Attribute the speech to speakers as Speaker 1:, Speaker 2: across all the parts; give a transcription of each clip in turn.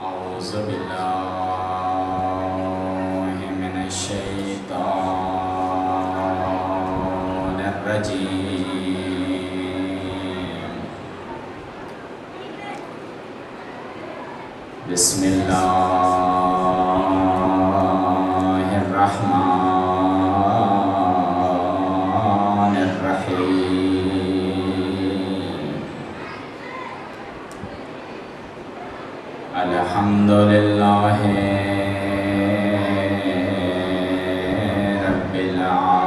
Speaker 1: أعوذ بالله من الشيطان الرجيم. بسم الله الرحمن الرحيم. الحمد لله رب العالمين،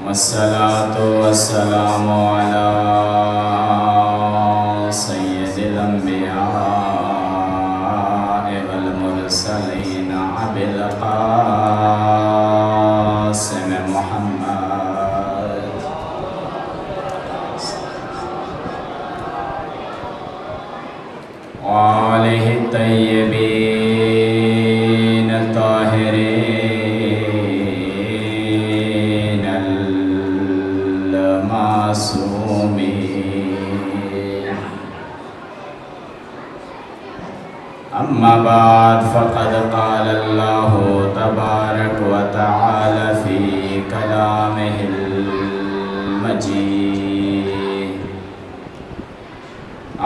Speaker 1: والصلاة والسلام على سيد الأنبياء والمرسلين أبي القاسم محمد وآله الطيبين الطاهرين المعصومين. أما بعد، فقد قال الله تبارك وتعالى في كلامه المجيد: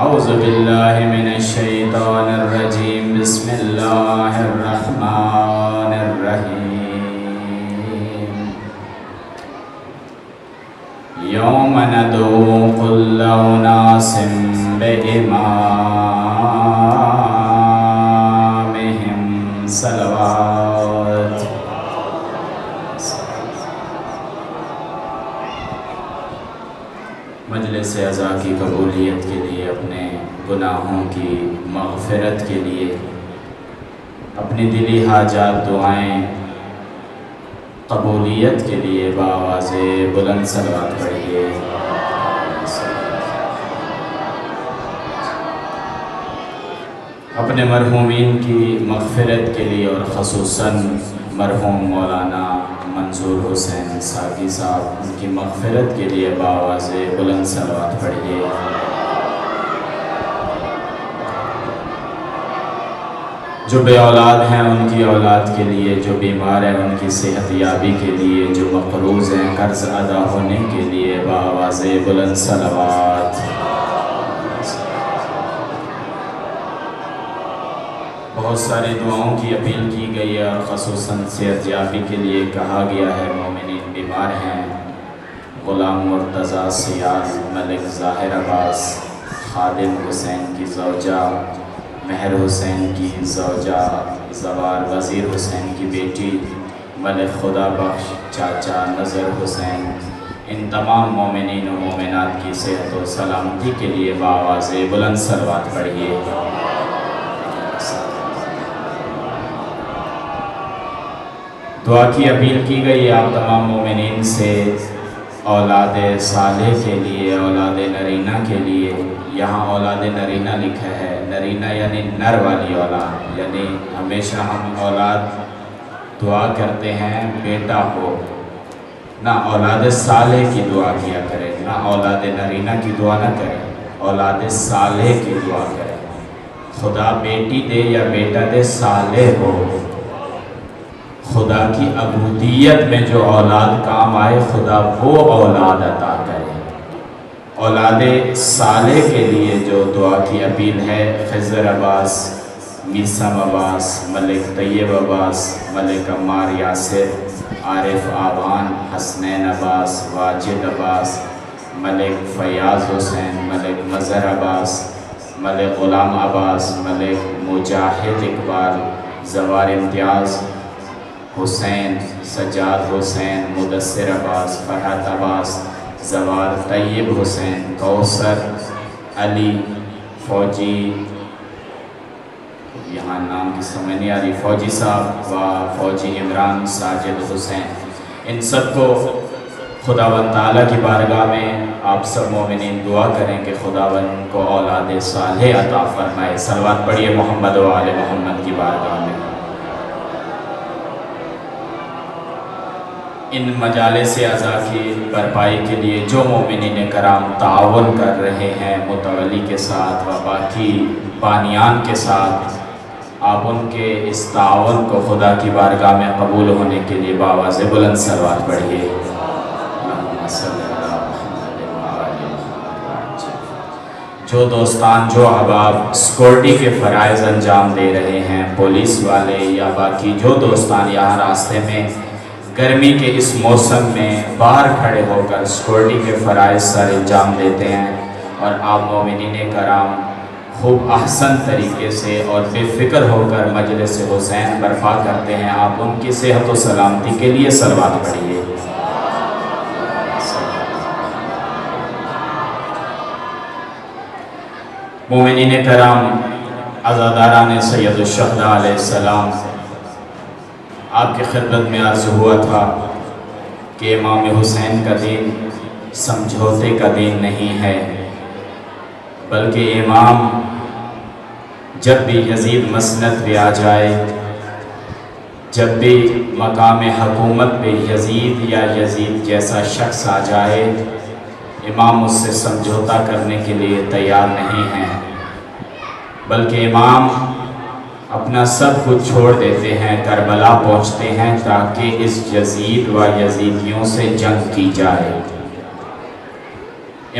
Speaker 1: أعوذ بالله من الشيطان الرجيم. بسم الله الرحمن الرحيم. يوم ندعو كل أناس بإمامهم. صلوات. مجلس عزا کی قبولیت کے لیے، اپنے گناہوں کی مغفرت کے لیے، اپنی دلی حاجات دعائیں قبولیت کے لیے بآواز بلند صلوات پڑھیے. اپنے مرحومین کی مغفرت کے لیے اور خصوصاً مرحوم مولانا منظور حسین ساقی صاحب، ان کی مغفرت کے لیے بآواز بلند صلوات پڑھیے. جو بے اولاد ہیں ان کی اولاد کے لیے، جو بیمار ہیں ان کی صحت یابی کے لیے، جو مقروض ہیں قرض ادا ہونے کے لیے بآواز بلند صلوات. بہت ساری دعاؤں کی اپیل کی گئی ہے اور خصوصاً صحت یابی کے لیے کہا گیا ہے. مومنین بیمار ہیں: غلام مرتضیٰ سیال، ملک ظاہر عباس، خادم حسین کی زوجہ، مہر حسین کی زوجہ، زوار وزیر حسین کی بیٹی، ملک خدا بخش چاچا نظر حسین. ان تمام مومنین و مومنات کی صحت و سلامتی کے لیے بآواز بلند صلوات پڑھیے. دعا کی اپیل کی گئی آپ تمام مومنین سے اولاد صالح کے لیے، اولاد نرینہ کے لیے. یہاں اولاد نرینہ لکھا ہے. نرینہ یعنی نر والی اولاد، یعنی ہمیشہ ہم اولاد دعا کرتے ہیں بیٹا ہو، نہ اولاد صالح کی دعا کیا کریں، نہ اولاد نرینہ کی دعا نہ کریں، اولاد صالح کی دعا کریں. خدا بیٹی دے یا بیٹا دے، صالح ہو. خدا کی عبودیت میں جو اولاد کام آئے، خدا وہ اولاد عطا کرے. اولاد صالح کے لیے جو دعا کی اپیل ہے: خضر عباس، میثم عباس، ملک طیب عباس، ملک عمار یاسر، عارف آبان، حسنین عباس، واجد عباس، ملک فیاض حسین، ملک مظہر عباس، ملک غلام عباس، ملک مجاہد اقبال، زوار امتیاز حسین، سجاد حسین، مدثر عباس، فرحت عباس، زوار طیب حسین، کوثر علی، فوجی، یہاں نام کی سمجھ نہیں آ رہی، فوجی صاحب و فوجی عمران ساجد حسین. ان سب کو خداوند تعالیٰ کی بارگاہ میں آپ سب مومنین دعا کریں کہ خداوند کو اولاد صالح عطا فرمائے. صلوات پڑھیے محمد و آل محمد کی بارگاہ میں. ان مجالس اعزا کی برپائی کے لیے جو مومنین کرام تعاون کر رہے ہیں متولی کے ساتھ و باقی بانیان کے ساتھ، آپ ان کے اس تعاون کو خدا کی بارگاہ میں قبول ہونے کے لیے بآواز بلند صلوات پڑھیے۔ جو دوستان، جو احباب سیکورٹی کے فرائض انجام دے رہے ہیں، پولیس والے یا باقی جو دوستان یہاں راستے میں گرمی کے اس موسم میں باہر کھڑے ہو کر سیکورٹی کے فرائض سر انجام دیتے ہیں، اور آپ مومنین کرام خوب احسن طریقے سے اور بے فکر ہو کر مجلس حسین برپا کرتے ہیں، آپ ان کی صحت و سلامتی کے لیے صلوات پڑھیے۔ مومنین کرام، عزاداران سید الشہداء علیہ السلام، آپ کی خدمت میں عرض ہوا تھا کہ امام حسین کا دین سمجھوتے کا دین نہیں ہے، بلکہ امام جب بھی یزید مسند پہ آ جائے، جب بھی مقام حکومت پہ یزید یا یزید جیسا شخص آ جائے، امام اس سے سمجھوتا کرنے کے لیے تیار نہیں ہیں، بلکہ امام اپنا سب کچھ چھوڑ دیتے ہیں، کربلا پہنچتے ہیں تاکہ اس یزید و یزیدیوں سے جنگ کی جائے۔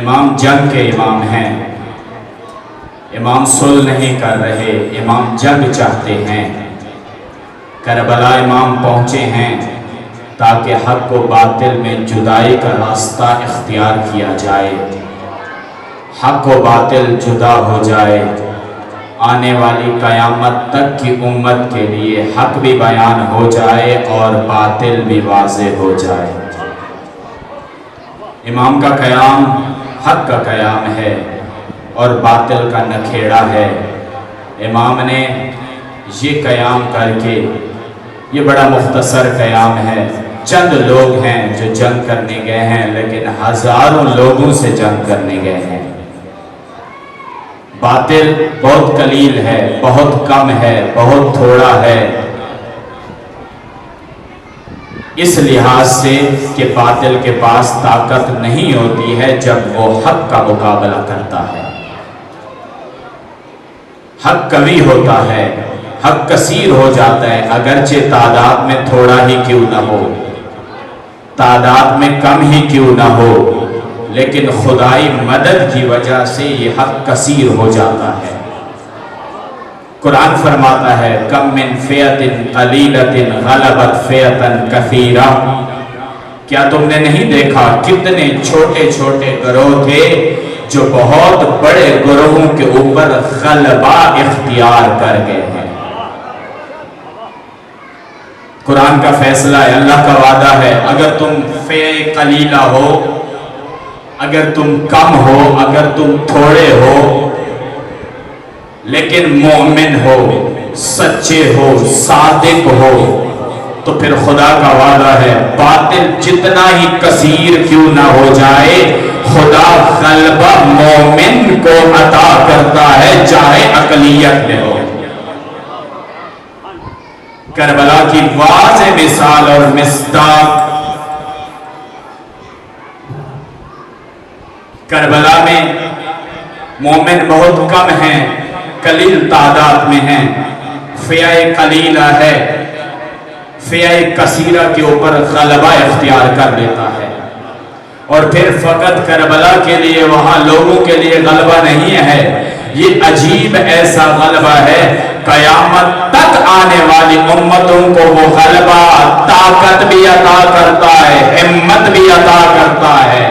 Speaker 1: امام جنگ کے امام ہیں، امام صلح نہیں کر رہے، امام جنگ چاہتے ہیں۔ کربلا امام پہنچے ہیں تاکہ حق و باطل میں جدائی کا راستہ اختیار کیا جائے، حق و باطل جدا ہو جائے، آنے والی قیامت تک کی امت کے لیے حق بھی بیان ہو جائے اور باطل بھی واضح ہو جائے۔ امام کا قیام حق کا قیام ہے اور باطل کا نکھیڑا ہے۔ امام نے یہ قیام کر کے، یہ بڑا مختصر قیام ہے، چند لوگ ہیں جو جنگ کرنے گئے ہیں، لیکن ہزاروں لوگوں سے جنگ کرنے گئے ہیں۔ باطل بہت قلیل ہے، بہت کم ہے، بہت تھوڑا ہے، اس لحاظ سے کہ باطل کے پاس طاقت نہیں ہوتی ہے جب وہ حق کا مقابلہ کرتا ہے۔ حق قوی ہوتا ہے، حق کثیر ہو جاتا ہے، اگرچہ تعداد میں تھوڑا ہی کیوں نہ ہو، تعداد میں کم ہی کیوں نہ ہو، لیکن خدائی مدد کی وجہ سے یہ حق کثیر ہو جاتا ہے۔ قرآن فرماتا ہے کم من فئۃ قلیلۃ غلبت فئۃ کثیرہ، کیا تم نے نہیں دیکھا کتنے چھوٹے چھوٹے گروہ تھے جو بہت بڑے گروہوں کے اوپر غلبہ اختیار کر گئے ہیں۔ قرآن کا فیصلہ ہے، اللہ کا وعدہ ہے، اگر تم فئہ قلیلہ ہو، اگر تم کم ہو، اگر تم تھوڑے ہو، لیکن مومن ہو، سچے ہو، صادق ہو، تو پھر خدا کا وعدہ ہے باطل جتنا ہی کثیر کیوں نہ ہو جائے، خدا غلبہ مومن کو عطا کرتا ہے چاہے اقلیت میں ہو۔ کربلا کی واضح مثال اور مصداق، کربلا میں مومن بہت کم ہیں، قلیل تعداد میں ہیں، فئہ قلیلہ ہے، فئہ کثیرہ کے اوپر غلبہ اختیار کر لیتا ہے۔ اور پھر فقط کربلا کے لیے، وہاں لوگوں کے لیے غلبہ نہیں ہے، یہ عجیب ایسا غلبہ ہے، قیامت تک آنے والی امتوں کو وہ غلبہ طاقت بھی عطا کرتا ہے، ہمت بھی عطا کرتا ہے۔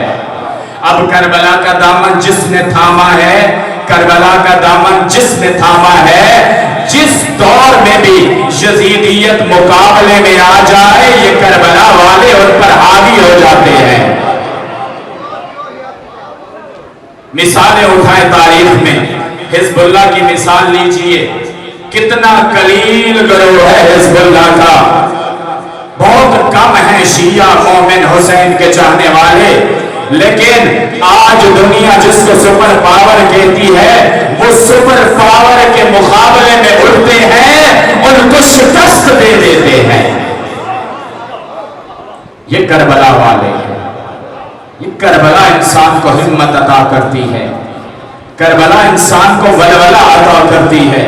Speaker 1: اب کربلا کا دامن جس نے تھاما ہے، کربلا کا دامن جس نے تھاما ہے، جس دور میں بھی یزیدیت مقابلے میں آ جائے، یہ کربلا والے ان پر حاوی ہو جاتے ہیں۔ مثالیں اٹھائیں تاریخ میں، حزب اللہ کی مثال لیجئے، کتنا قلیل گروہ ہے حزب اللہ کا، بہت کم ہیں شیعہ مومن حسین کے چاہنے والے، لیکن آج دنیا جس کو سپر پاور کہتی ہے، وہ سپر پاور کے مقابلے میں اٹھتے ہیں، ان کو شکست دے دیتے ہیں۔ یہ کربلا والے ہیں. یہ کربلا انسان کو ہمت عطا کرتی ہے. کربلا انسان کو ولولہ عطا کرتی ہے.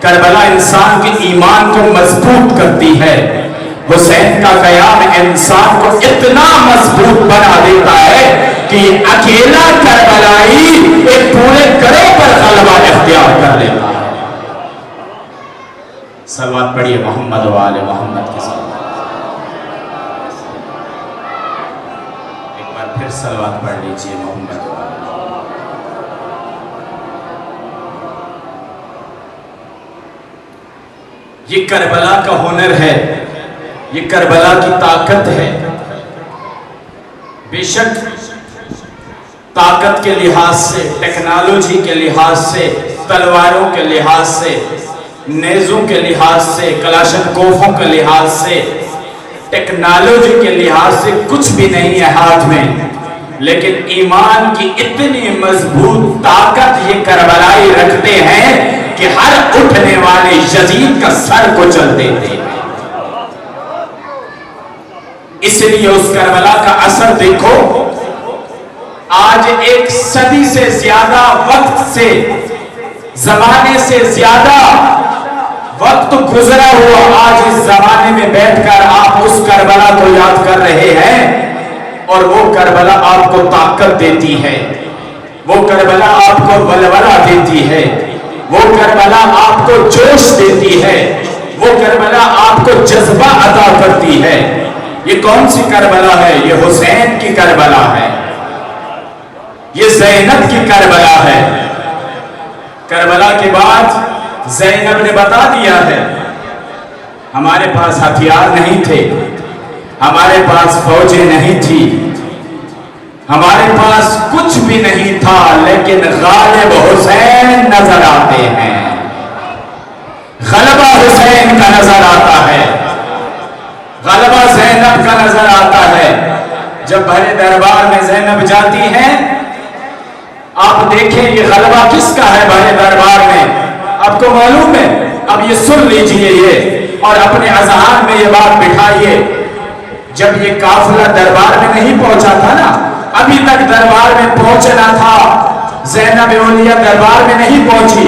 Speaker 1: کربلا انسان کے ایمان کو مضبوط کرتی ہے. حسین کا قیام انسان کو اتنا مضبوط بنا دیتا ہے کہ اکیلا کربلائی ایک پورے گروہ پر غلبہ اختیار کر لیتا ہے. صلوات پڑھیے محمد و آل محمد کے ساتھ. ایک بار پھر صلوات پڑھ لیجئے محمد و آل. یہ کربلا کا ہنر ہے. یہ کربلا کی طاقت ہے. بے شک طاقت کے لحاظ سے، ٹیکنالوجی کے لحاظ سے، تلواروں کے لحاظ سے، نیزوں کے لحاظ سے، کلاشنکوفوں کے لحاظ سے، ٹیکنالوجی کے لحاظ سے کچھ بھی نہیں ہے ہاتھ میں. لیکن ایمان کی اتنی مضبوط طاقت یہ کربلائی رکھتے ہیں کہ ہر اٹھنے والے یزید کا سر کو چل دیتے ہیں. اس لیے اس کربلا کا اثر دیکھو. آج ایک صدی سے زیادہ وقت سے، زمانے سے زیادہ وقت گزرا ہوا، آج اس زمانے میں بیٹھ کر آپ اس کربلا کو یاد کر رہے ہیں. اور وہ کربلا آپ کو طاقت دیتی ہے. وہ کربلا آپ کو ولولہ دیتی ہے. وہ کربلا آپ کو جوش دیتی ہے. وہ کربلا آپ کو جذبہ عطا کرتی ہے. یہ کون سی کربلا ہے؟ یہ حسین کی کربلا ہے. یہ زینب کی کربلا ہے. کربلا کے بعد زینب نے بتا دیا ہے ہمارے پاس ہتھیار نہیں تھے، ہمارے پاس فوجیں نہیں تھی، ہمارے پاس کچھ بھی نہیں تھا، لیکن غالب حسین نظر آتے ہیں. غلبہ حسین کا نظر آتا ہے. غلبہ زینب کا نظر آتا ہے. جب بھرے دربار میں زینب جاتی ہیں، آپ دیکھیں یہ غلبہ کس کا ہے بھرے دربار میں. آپ کو معلوم ہے؟ اب یہ سن لیجئے یہ اور اپنے اذہان میں یہ بات بٹھائیے. جب یہ قافلہ دربار میں نہیں پہنچا تھا نا، ابھی تک دربار میں پہنچنا تھا، زینب اولیاء دربار میں نہیں پہنچی.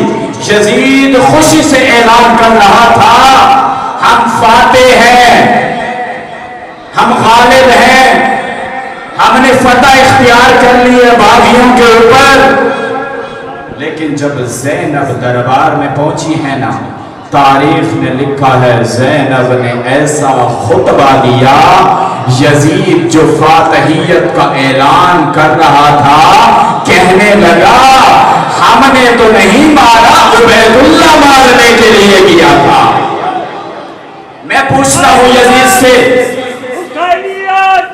Speaker 1: یزید خوشی سے اعلان کر رہا تھا ہم فاتح ہیں، ہم غالب ہیں، ہم نے فتح اختیار کر لی ہے باغیوں کے اوپر. لیکن جب زینب دربار میں پہنچی ہے نا، تاریخ نے لکھا ہے زینب نے ایسا خطبہ دیا، یزید جو فاتحیت کا اعلان کر رہا تھا کہنے لگا ہم نے تو نہیں مارا، عبید اللہ مارنے کے لیے کیا تھا. میں پوچھتا ہوں یزید سے، حسینیت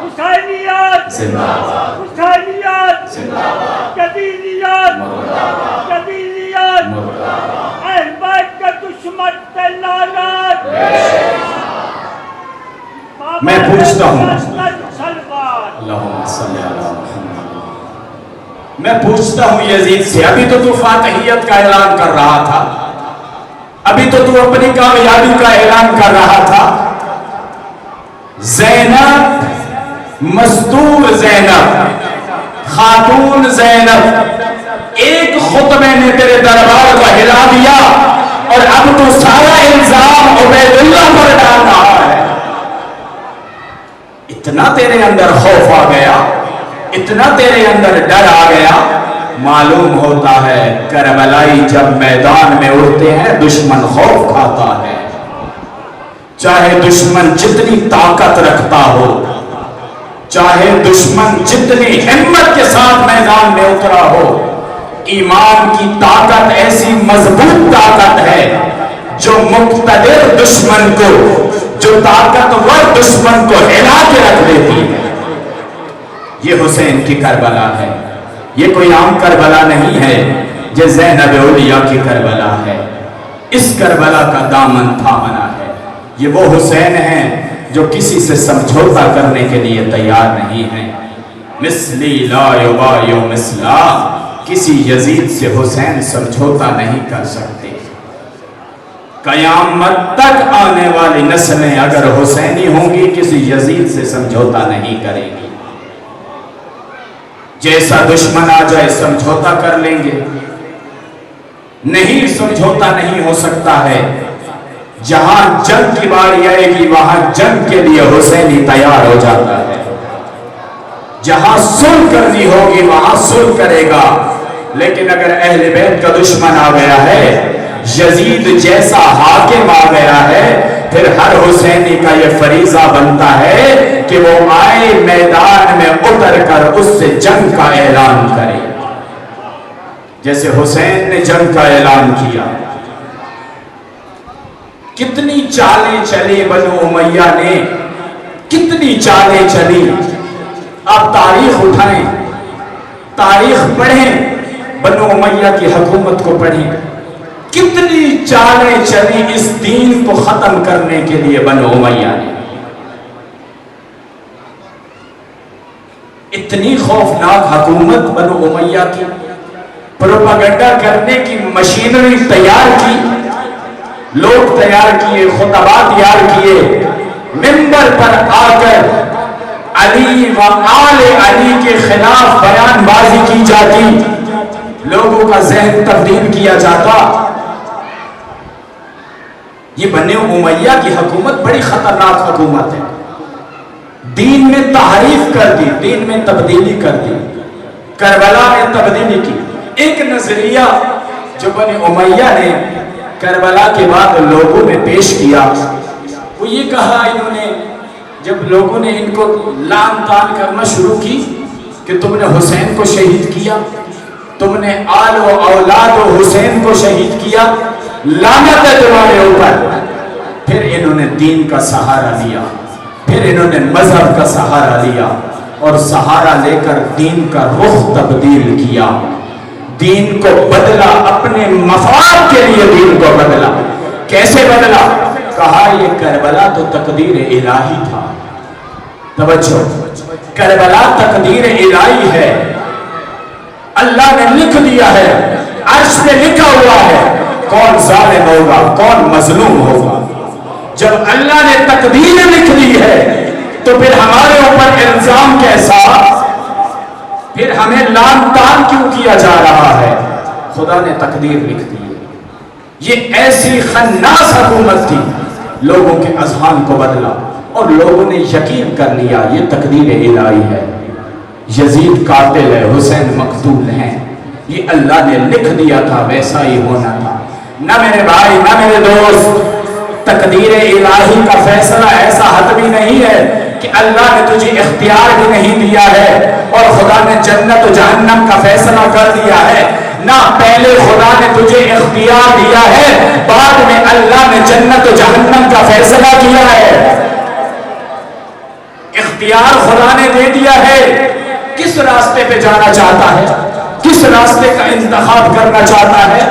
Speaker 1: حسینیت حسینیت جدیدیت جدیدیت اہل بیت کا دشمن تے لعنت. میں پوچھتا ہوں، اللہم صلی علی محمد، میں پوچھتا ہوں یزید سے، ابھی تو فاتحیت کا اعلان کر رہا تھا، ابھی تو اپنی کامیابی کا اعلان کر رہا تھا. زینب، مستور زینب، خاتون زینب، ایک خطبے نے تیرے دربار کو ہلا دیا اور اب تو سارا الزام عبید اللہ پر ڈال رہا ہے. اتنا تیرے اندر خوف آ گیا، اتنا تیرے اندر ڈر آ گیا. معلوم ہوتا ہے کربلائی جب میدان میں اڑتے ہیں دشمن خوف کھاتا ہے. چاہے دشمن جتنی طاقت رکھتا ہو، چاہے دشمن جتنی ہمت کے ساتھ میدان میں اترا ہو، ایمان کی طاقت ایسی مضبوط طاقت ہے جو مقتدر دشمن کو، جو طاقتور دشمن کو ہلا کے رکھ دیتی ہے. یہ حسین کی کربلا ہے. یہ کوئی عام کربلا نہیں ہے، یہ زینب اولیاء کی کربلا ہے. اس کربلا کا دامن تھامنا ہے. یہ وہ حسین ہیں جو کسی سے سمجھوتا کرنے کے لیے تیار نہیں ہیں. مثلی لا یبایع مثلا، کسی یزید سے حسین سمجھوتا نہیں کر سکتے. قیامت تک آنے والی نسلیں اگر حسینی ہوں گی کسی یزید سے سمجھوتا نہیں کریں گی. جیسا دشمن آ جائے سمجھوتا کر لیں گے. نہیں سمجھوتا نہیں ہو سکتا ہے. جہاں جنگ کی باری آئے گی وہاں جنگ کے لیے حسینی تیار ہو جاتا ہے. جہاں صلح کرنی ہوگی وہاں صلح کرے گا. لیکن اگر اہل بیت کا دشمن آ گیا ہے, یزید جیسا حاکم آ گیا ہے, پھر ہر حسینی کا یہ فریضہ بنتا ہے کہ وہ آئے میدان میں اتر کر اس سے جنگ کا اعلان کرے, جیسے حسین نے جنگ کا اعلان کیا. کتنی چالیں چلی بنو امیہ نے, کتنی چالیں چلی. آپ تاریخ اٹھائیں, تاریخ پڑھیں, بنو امیہ کی حکومت کو پڑھیں. کتنی چالیں چلی اس دین کو ختم کرنے کے لیے بنو امیہ نے. اتنی خوفناک حکومت بنو امیہ کی. پروپیگنڈا کرنے کی مشینری تیار کی, لوگ تیار کیے, خطبہ تیار کیے, منبر پر آ کر علی و آل علی کے خلاف بیان بازی کی جاتی, لوگوں کا ذہن تبدیل کیا جاتا. یہ بنو امیہ کی حکومت بڑی خطرناک حکومت ہے. دین میں تحریف کر دی, دین میں تبدیلی کر دی. کربلا میں تبدیلی کی. ایک نظریہ جو بنو امیہ نے کربلا کے بعد لوگوں میں پیش کیا, وہ یہ کہا انہوں نے, جب لوگوں نے ان کو لعن طعن کرنا شروع کی کہ تم نے حسین کو شہید کیا, تم نے آل و اولاد و حسین کو شہید کیا, لعنت ہے تمہارے اوپر. پھر انہوں نے دین کا سہارا لیا, پھر انہوں نے مذہب کا سہارا لیا, اور سہارا لے کر دین کا رخ تبدیل کیا, دین کو بدلا, اپنے مفاد کے لیے دین کو بدلا. کیسے بدلا؟ کہا یہ کربلا تو تقدیر الہی تھا. توجہ, کربلا تقدیر الہی ہے, اللہ نے لکھ دیا ہے, عرش پہ لکھا ہوا ہے کون ظالم ہوگا کون مظلوم ہوگا. جب اللہ نے تقدیر لکھ دی ہے تو پھر ہمارے اوپر الزام کیسا, پھر ہمیں لعن طعن کیوں کیا جا رہا ہے؟ خدا نے تقدیر لکھ دی ہے. یہ ایسی خناس حکومت تھی, لوگوں کے اذہان کو بدلا اور لوگوں نے یقین کر لیا یہ تقدیر الہی ہے. یزید قاتل ہے, حسین مقتول ہیں, یہ اللہ نے لکھ دیا تھا, ویسا ہی ہونا تھا. نہ میرے بھائی, نہ میرے دوست, تقدیر الہی کا فیصلہ ایسا حتمی نہیں ہے کہ اللہ نے تجھے اختیار بھی نہیں دیا ہے اور خدا نے جنت و جہنم کا فیصلہ کر دیا ہے. نہ, پہلے خدا نے تجھے اختیار دیا ہے, بعد میں اللہ نے جنت و جہنم کا فیصلہ کیا ہے. اختیار خدا نے دے دیا ہے, کس راستے پہ جانا چاہتا ہے, کس راستے کا انتخاب کرنا چاہتا ہے.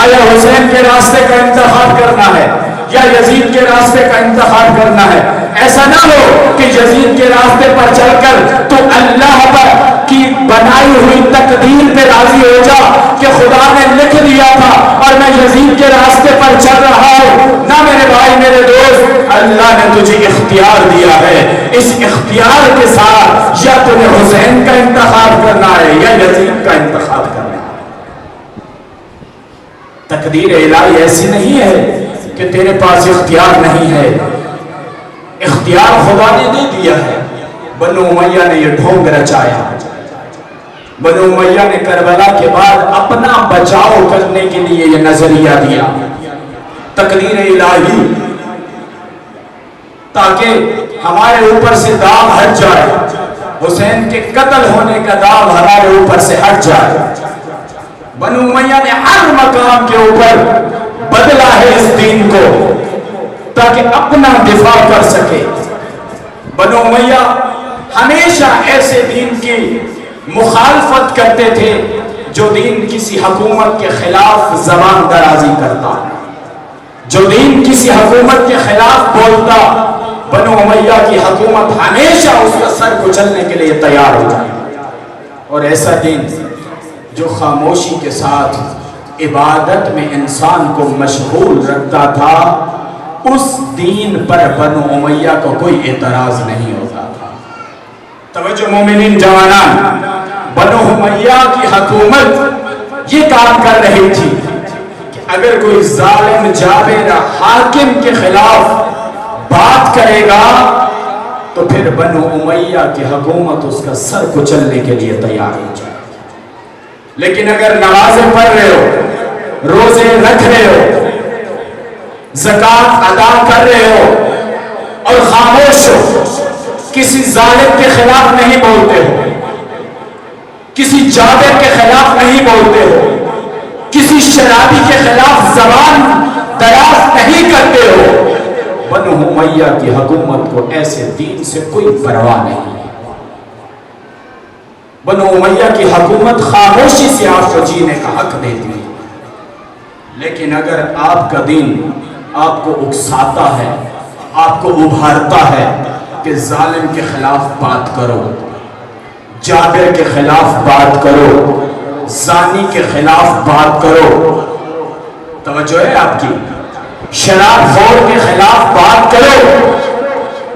Speaker 1: آیا حسین کے راستے کا انتخاب کرنا ہے یا یزید کے راستے کا انتخاب کرنا ہے؟ ایسا نہ ہو کہ یزید کے راستے پر چل کر تو اللہ پر کی بنائی ہوئی تقدیر پہ راضی ہو جا کہ خدا نے لکھ دیا تھا اور میں یزید کے راستے پر چل رہا ہوں. نہ میرے بھائی, میرے دوست, اللہ نے تجھے اختیار دیا ہے. اس اختیار کے ساتھ یا تمہیں حسین کا انتخاب کرنا ہے یا یزید کا انتخاب کرنا ہے. تقدیر الہی ایسی نہیں ہے کہ تیرے پاس اختیار نہیں ہے, اختیار خدا نے دے دیا ہے. بنو امیہ نے یہ ڈھونگ رچایا, بنو امیہ نے کربلا کے بعد اپنا بچاؤ کرنے کے لیے یہ نظریہ دیا, تقدیر الہی, تاکہ ہمارے اوپر سے داغ ہٹ جائے, حسین کے قتل ہونے کا داغ ہمارے اوپر سے ہٹ جائے. بنو امیہ نے ہر مقام کے اوپر بدلا ہے اس دین کو تاکہ اپنا دفاع کر سکے. بنو امیہ ہمیشہ ایسے دین کی مخالفت کرتے تھے جو دین کسی حکومت کے خلاف زبان درازی کرتا, جو دین کسی حکومت کے خلاف بولتا. بنو امیہ کی حکومت ہمیشہ اس کا سر کچلنے کے لیے تیار ہو جائے. اور ایسا دین جو خاموشی کے ساتھ عبادت میں انسان کو مشغول رکھتا تھا، اس دین پر بنو امیہ کو کوئی اعتراض نہیں ہوتا تھا۔ توجہ مومنین جوانان، بنو امیہ کی حکومت یہ کام کر رہی تھی کہ اگر کوئی ظالم جابر حاکم کے خلاف بات کرے گا تو پھر بنو امیہ کی حکومت اس کا سر کچلنے کے لیے تیار ہو جائے۔ لیکن اگر نمازیں پڑھ رہے ہو، روزے رکھ رہے ہو، زکوٰۃ ادا کر رہے ہو اور خاموش ہو، کسی ظالم کے خلاف نہیں بولتے ہو، کسی جابر کے خلاف نہیں بولتے ہو، کسی شرابی کے خلاف زبان دراز نہیں کرتے ہو، بنو امیہ کی حکومت کو ایسے دین سے کوئی پرواہ نہیں ہے۔ بنو امیہ کی حکومت خاموشی سے آپ کو جینے کا حق دیتی ہے، لیکن اگر آپ کا دین آپ کو اکساتا ہے، آپ کو ابھارتا ہے کہ ظالم کے خلاف بات کرو، جابر کے خلاف بات کرو، زانی کے خلاف بات کرو، توجہ ہے آپ کی، شراب خور کے خلاف بات کرو،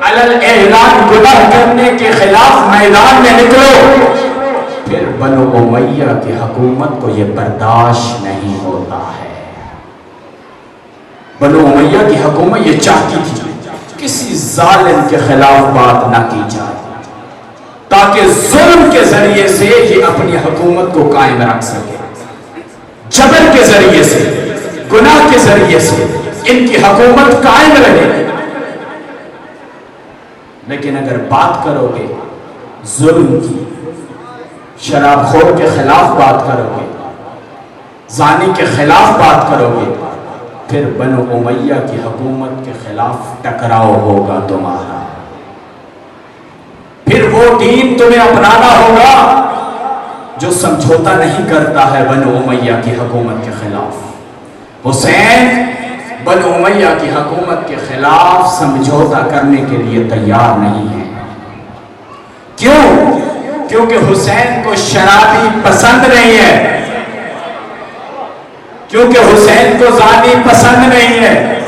Speaker 1: علل اعلان گناہ کرنے کے خلاف میدان میں نکلو، پھر بنو امیہ کی حکومت کو یہ برداشت نہیں ہوتا ہے۔ بنو امیہ کی حکومت یہ چاہتی تھی کسی ظالم کے خلاف بات نہ کی جائے، تاکہ ظلم کے ذریعے سے یہ اپنی حکومت کو قائم رکھ سکے، جبر کے ذریعے سے، گناہ کے ذریعے سے ان کی حکومت قائم رہے۔ لیکن اگر بات کرو گے ظلم کی، شراب خور کے خلاف بات کرو گے، زانی کے خلاف بات کرو گے، پھر بنو امیہ کی حکومت کے خلاف ٹکراؤ ہوگا تمہارا، پھر وہ دین تمہیں اپنانا ہوگا جو سمجھوتا نہیں کرتا ہے بنو امیہ کی حکومت کے خلاف۔ حسین بنو امیہ کی حکومت کے خلاف سمجھوتا کرنے کے لیے تیار نہیں ہے۔ کیوں؟ کیونکہ حسین کو شرابی پسند نہیں ہے، کیونکہ حسین کو زانی پسند نہیں ہے،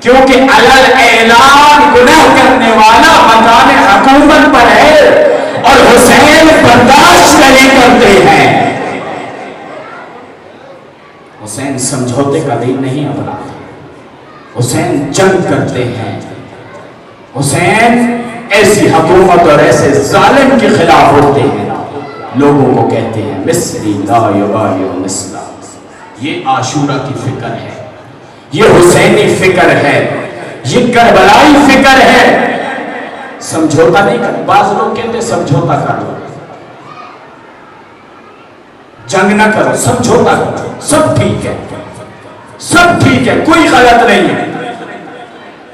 Speaker 1: کیونکہ علل اعلان گناہ کرنے والا مقام حکومت پر ہے اور حسین برداشت نہیں کرتے ہیں۔ حسین سمجھوتے کا دین نہیں اپناتے، حسین جنگ کرتے ہیں، حسین ایسی حکومت اور ایسے ظالم کے خلاف ہوتے ہیں، لوگوں کو کہتے ہیں مصری لا یبایع مثلا۔ یہ عاشورہ کی فکر ہے، یہ حسینی فکر ہے، یہ کربلائی فکر ہے۔ سمجھوتا نہیں کر، بعض لوگ کہتے ہیں سمجھوتا کرو، جنگ نہ کرو، سمجھوتا کرو، سب ٹھیک ہے، سب ٹھیک ہے، کوئی غلط نہیں ہے،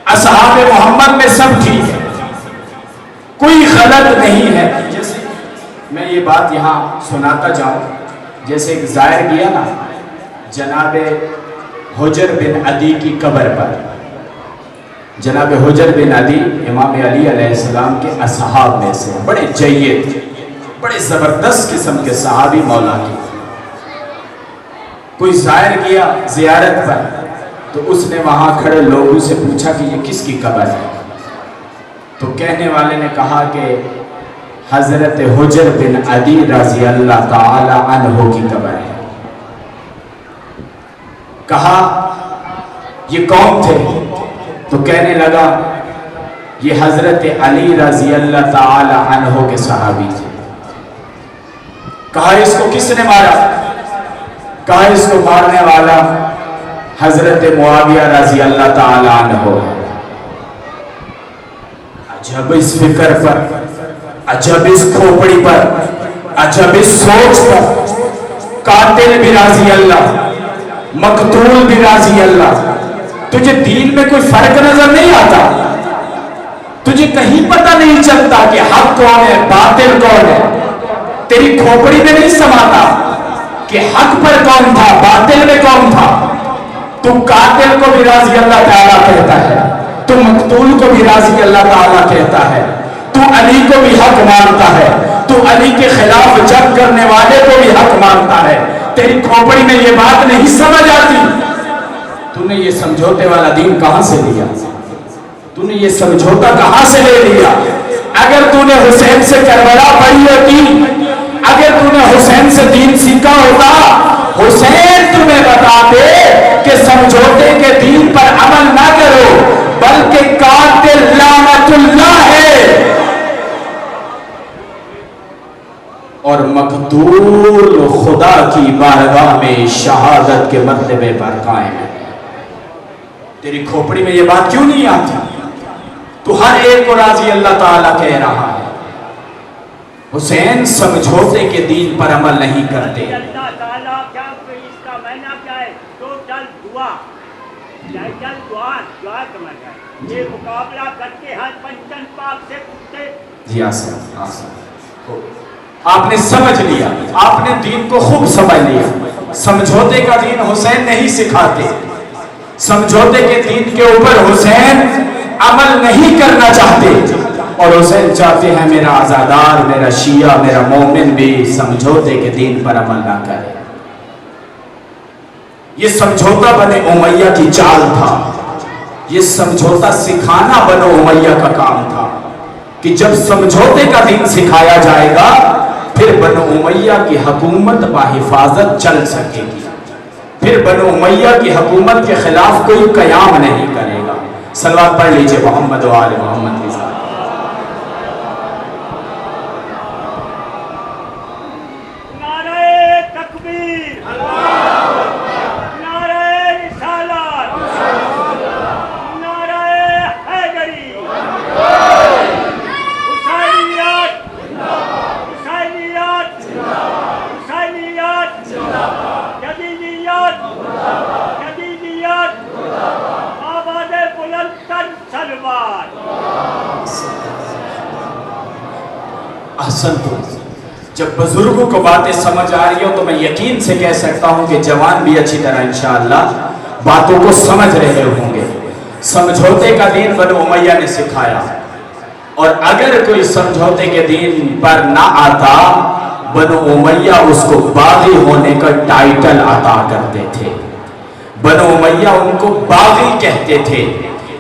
Speaker 1: اصحاب محمد میں سب ٹھیک ہے، کوئی غلط نہیں ہے۔ جیسے میں یہ بات یہاں سناتا جاؤں، جیسے ایک زائر گیا نا جناب حجر بن عدی کی قبر پر، جناب حجر بن عدی امام علی علیہ السلام کے اصحاب میں سے بڑے جید، بڑے زبردست قسم کے صحابی مولا کی۔ کوئی زائر گیا زیارت پر تو اس نے وہاں کھڑے لوگوں سے پوچھا کہ یہ کس کی قبر ہے؟ تو کہنے والے نے کہا کہ حضرت حجر بن عدی رضی اللہ تعالی عنہ کی قبر ہے۔ کہا یہ کون تھے؟ تو کہنے لگا یہ حضرت علی رضی اللہ تعالی عنہ کے صحابی تھے۔ کہا اس کو کس نے مارا؟ کہا اس کو مارنے والا حضرت معاویہ رضی اللہ تعالی عنہ ہے۔ عجب اس فکر پر، عجب اس کھوپڑی پر، عجب اس سوچ پر، قاتل بھی رضی اللہ، مقتول بھی رضی اللہ۔ تجھے دین میں کوئی فرق نظر نہیں آتا؟ تجھے کہیں پتہ نہیں چلتا کہ حق کون ہے باطل کون ہے؟ تیری کھوپڑی میں نہیں سماتا کہ حق پر کون تھا باطل میں کون تھا؟ تو قاتل کو بھی رضی اللہ تعالیٰ کہتا ہے، تو مقتول کو بھی رضی اللہ تعالیٰ کہتا ہے، تو علی کو بھی حق مانتا ہے، تو علی کے خلاف جنگ کرنے والے کو بھی حق مانتا ہے، تیری کھوپڑی میں یہ بات نہیں سمجھ آتی، تو نے یہ سمجھوتے والا دین کہاں سے لیا؟ تو نے یہ سمجھوتا کہاں سے لے لیا؟ اگر تو نے حسین سے کربلا پڑھی ہوتی، اگر تو نے حسین سے دین سیکھا ہوتا، حسین تمہیں بتاتے کہ سمجھوتے کے دین پر عمل نہ کرو، بلکہ قاتل لعنت اللہ ہے اور مقتول خدا کی بارگاہ میں شہادت کے مرتبے پر قائم ہے۔ تیری کھوپڑی میں یہ بات کیوں نہیں آتی؟ تو ہر ایک کو راضی اللہ تعالیٰ کہہ رہا ہے، حسین سمجھوتے کے دین پر عمل نہیں کرتے۔
Speaker 2: اللہ تعالیٰ کیا اس کا معنی کیا ہے؟ تو چل دعا، چل دعا کا معنی ہے یہ مقابلہ کر کے ہر پنچن پاک سے پوچھتے۔
Speaker 1: جی آسان آپ نے سمجھ لیا، آپ نے دین کو خوب سمجھ لیا۔ سمجھوتے کا دین حسین نہیں سکھاتے، سمجھوتے کے دین کے اوپر حسین عمل نہیں کرنا چاہتے، اور حسین چاہتے ہیں میرا عزادار، میرا شیعہ، میرا مومن بھی سمجھوتے کے دین پر عمل نہ کرے۔ یہ سمجھوتا بنو امیہ کی چال تھا، یہ سمجھوتا سکھانا بنو امیہ کا کام تھا کہ جب سمجھوتے کا دین سکھایا جائے گا پھر بنو امیہ کی حکومت بحفاظت چل سکے گی، پھر بنو امیہ کی حکومت کے خلاف کوئی قیام نہیں کرے گا۔ صلوات پڑھ لیجئے محمد و آل محمد کی ذات۔ جب بزرگوں کو باتیں سمجھ آ رہی ہو تو میں یقین سے کہہ سکتا ہوں کہ جوان بھی اچھی طرح انشاءاللہ باتوں کو سمجھ رہے ہوں گے۔ سمجھوتے کا دین بنو امیہ نے سکھایا، اور اگر کوئی سمجھوتے کے دین پر نہ آتا بنو امیہ اس کو باغی ہونے کا ٹائٹل عطا کرتے تھے۔ بنو امیہ ان کو باغی کہتے تھے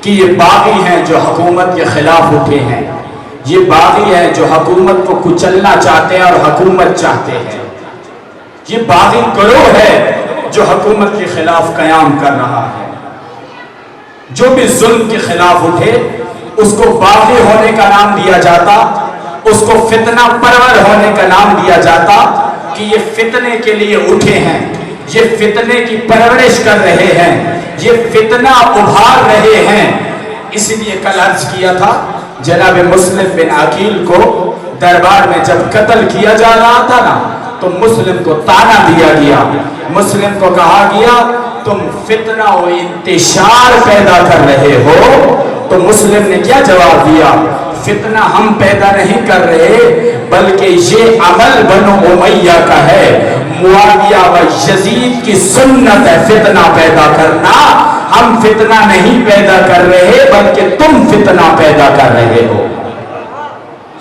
Speaker 1: کہ یہ باغی ہیں جو حکومت کے خلاف اٹھے ہیں، یہ باغی ہے جو حکومت کو کچلنا چاہتے ہیں اور حکومت چاہتے ہیں، یہ باغی گروہ ہے جو حکومت کے خلاف قیام کر رہا ہے۔ جو بھی ظلم کے خلاف اٹھے اس کو باغی ہونے کا نام دیا جاتا، اس کو فتنہ پرور ہونے کا نام دیا جاتا کہ یہ فتنے کے لیے اٹھے ہیں، یہ فتنے کی پرورش کر رہے ہیں، یہ فتنہ ابھار رہے ہیں۔ اسی لیے کل عرض کیا تھا جناب مسلم بن عقیل کو دربار میں جب قتل کیا جا رہا تھا نا تو مسلم کو طعنہ دیا گیا، مسلم کو کہا گیا تم فتنہ و انتشار پیدا کر رہے ہو، تو مسلم نے کیا جواب دیا؟ فتنہ ہم پیدا نہیں کر رہے بلکہ یہ عمل بنو امیہ کا ہے، معاویہ و یزید کی سنت ہے فتنہ پیدا کرنا، ہم فتنہ نہیں پیدا کر رہے بلکہ تم فتنہ پیدا کر رہے ہو۔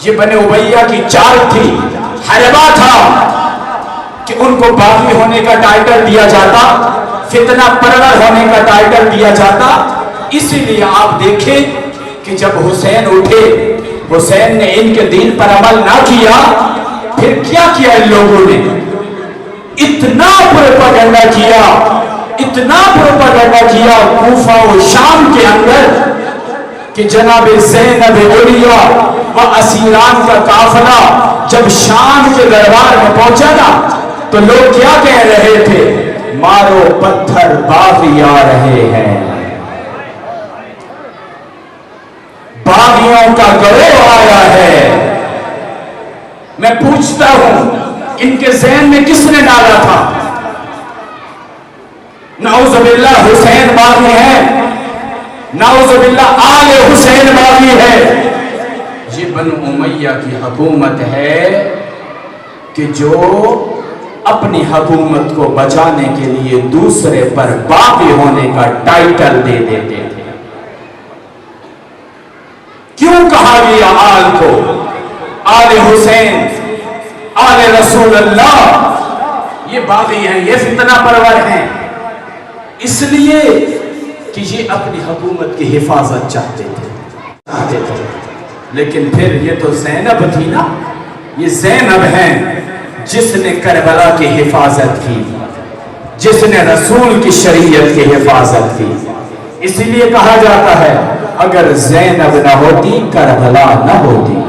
Speaker 1: یہ بنو امیہ کی چال تھی، حربہ تھا کہ ان کو باغی ہونے کا ٹائٹل دیا جاتا، فتنہ پرور ہونے کا ٹائٹل دیا جاتا۔ اسی لیے آپ دیکھیں کہ جب حسین اٹھے، حسین نے ان کے دین پر عمل نہ کیا، پھر کیا کیا ان لوگوں نے؟ اتنا پروپیگنڈا کیا، اتنا پروپیگنڈا کیا کوفہ و شام کے اندر کہ جناب زینب علیہ و اسیران کا قافلہ جب شام کے دربار میں پہنچا نا تو لوگ کیا کہہ رہے تھے؟ مارو پتھر باغی آ رہے ہیں، باغیوں کا گروہ آیا ہے۔ میں پوچھتا ہوں ان کے ذہن میں کس نے ڈالا تھا؟ نعوذ باللہ حسین باغی ہے، نعوذ باللہ آل حسین باغی ہے۔ یہ بنو امیہ کی حکومت ہے کہ جو اپنی حکومت کو بچانے کے لیے دوسرے پر باغی ہونے کا ٹائٹل دے دیتے تھے۔ کیوں کہا گیا آل کو؟ آل حسین، آل رسول اللہ، یہ باغی ہیں، یہ فتنہ پرور ہیں، اس لیے کہ یہ اپنی حکومت کی حفاظت چاہتے تھے۔ لیکن پھر یہ تو زینب تھی نا، یہ زینب ہیں جس نے کربلا کی حفاظت کی، جس نے رسول کی شریعت کی حفاظت کی۔ اسی لیے کہا جاتا ہے اگر زینب نہ ہوتی کربلا نہ ہوتی،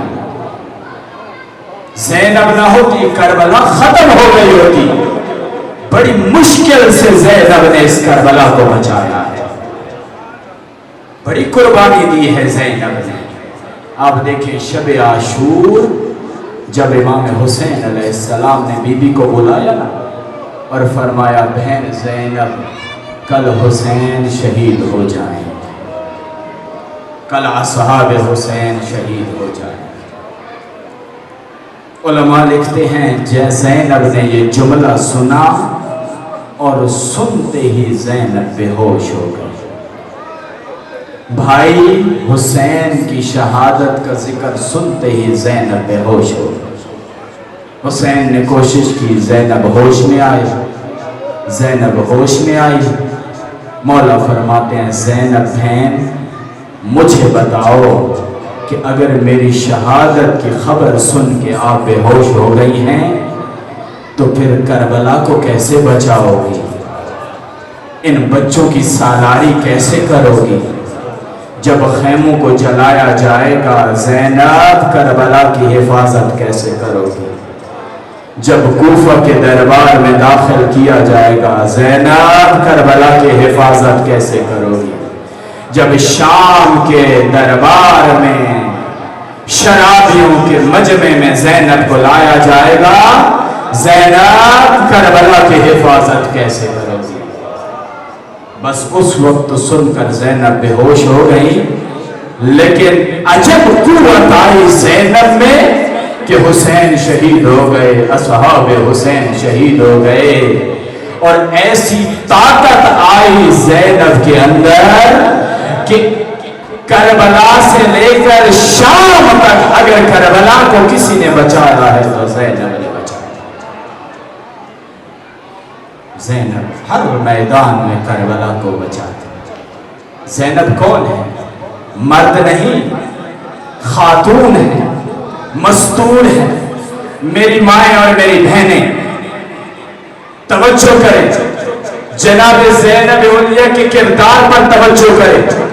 Speaker 1: زینب نہ ہوتی کربلا ختم ہو گئی ہوتی۔ بڑی مشکل سے زینب نے اس کربلا کو بچایا ہے، بڑی قربانی دی ہے زینب نے۔ آپ دیکھیں شب عاشور جب امام حسین علیہ السلام نے بی بی کو بلایا نا اور فرمایا بہن زینب کل حسین شہید ہو جائیں، کل اصحاب حسین شہید ہو جائیں۔ علماء لکھتے ہیں زینب نے یہ جملہ سنا اور سنتے ہی زینب بے ہوش ہو گئی۔ بھائی حسین کی شہادت کا ذکر سنتے ہی زینب بے ہوش ہو گئی۔ حسین نے کوشش کی، زینب ہوش میں آئی، زینب ہوش میں آئی۔ مولا فرماتے ہیں زینب بہن مجھے بتاؤ کہ اگر میری شہادت کی خبر سن کے آپ بے ہوش ہو گئی ہیں تو پھر کربلا کو کیسے بچاؤ گی؟ ان بچوں کی سالاری کیسے کرو گی؟ جب خیموں کو جلایا جائے گا زینب کربلا کی حفاظت کیسے کرو گی؟ جب کوفہ کے دربار میں داخل کیا جائے گا زینب کربلا کی حفاظت کیسے کرو گی؟ جب شام کے دربار میں شرابیوں کے مجمع میں زینب کو لایا جائے گا زینب کربلا کی حفاظت کیسے کرو گی؟ بس اس وقت سن کر زینب بے ہوش ہو گئی، لیکن عجب قوت آئی زینب میں کہ حسین شہید ہو گئے، اصحاب حسین شہید ہو گئے، اور ایسی طاقت آئی زینب کے اندر کہ کربلا سے لے کر شام تک اگر کربلا کو کسی نے بچایا ہے تو زینب نے بچایا۔ زینب ہر میدان میں کربلا کو بچاتی۔ زینب کون ہے؟ مرد نہیں، خاتون ہے، مستور ہے۔ میری مائیں اور میری بہنیں توجہ کریں، جناب زینب اولیاء کے کردار پر توجہ کریں۔